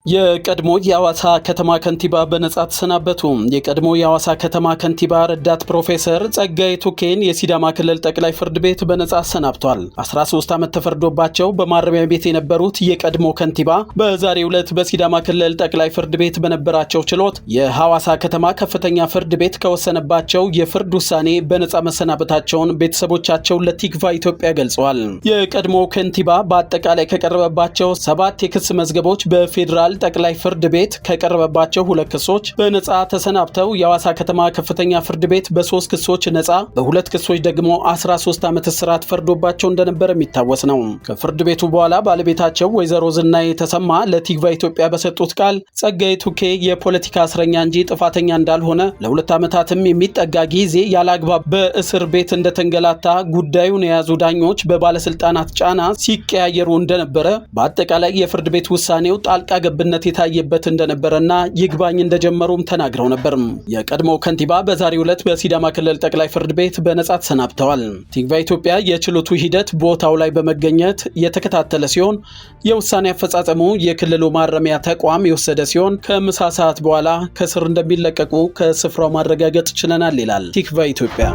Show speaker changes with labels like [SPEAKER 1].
[SPEAKER 1] የቀድሞ የሐዋሳ ከተማ ከንቲባ በነጻ ተሰናበቱ። የቀድሞ የሐዋሳ ከተማ ከንቲባ ረዳት ፕሮፌሰር ጸጋዬ ቱኬን የሲዳማ ክልል ጠቅላይ ፍርድ ቤት በነጻ አሰናብቷል። 13 ዓመት ተፈርዶባቸው በማረሚያ ቤት የነበሩት የቀድሞ ከንቲባ በዛሬው ዕለት በሲዳማ ክልል ጠቅላይ ፍርድ ቤት በነበራቸው ችሎት የሐዋሳ ከተማ ከፍተኛ ፍርድ ቤት ከወሰነባቸው የፍርድ ውሳኔ በነጻ መሰናበታቸውን ቤተሰቦቻቸው ለቲክቫ ኢትዮጵያ ገልጸዋል። የቀድሞ ከንቲባ በአጠቃላይ ከቀረበባቸው 7 የክስ መዝገቦች በፌዴራል ጠቅላይ ፍርድ ቤት ከቀረበባቸው 2 ክሶች በነጻ ተሰናብተው የሐዋሳ ከተማ ከፍተኛ ፍርድ ቤት በ3 ክሶች ነጻ፣ በ2 ክሶች ደግሞ 13 ዓመት እስራት ፈርዶባቸው እንደነበር የሚታወስ ነው። ከፍርድ ቤቱ በኋላ ባለቤታቸው ወይዘሮ ዝናዬ ተሰማ ለቲክቫ ኢትዮጵያ በሰጡት ቃል ጸጋዬ ቱኬ የፖለቲካ እስረኛ እንጂ ጥፋተኛ እንዳልሆነ፣ ለ2 ዓመታትም የሚጠጋ ጊዜ ያላግባብ በእስር ቤት እንደተንገላታ፣ ጉዳዩን የያዙ ዳኞች በባለስልጣናት ጫና ሲቀያየሩ እንደነበረ፣ በአጠቃላይ የፍርድ ቤት ውሳኔው ጣልቃ ገብነት የታየበት እንደነበረና ይግባኝ እንደጀመሩም ተናግረው ነበር። የቀድሞው ከንቲባ በዛሬው ዕለት በሲዳማ ክልል ጠቅላይ ፍርድ ቤት በነጻ ተሰናብተዋል። ቲክቫ ኢትዮጵያ የችሎቱ ሂደት ቦታው ላይ በመገኘት የተከታተለ ሲሆን የውሳኔ አፈጻጸሙ የክልሉ ማረሚያ ተቋም የወሰደ ሲሆን ከምሳ ሰዓት በኋላ ከስር እንደሚለቀቁ ከስፍራው ማረጋገጥ ችለናል ይላል ቲክቫ ኢትዮጵያ።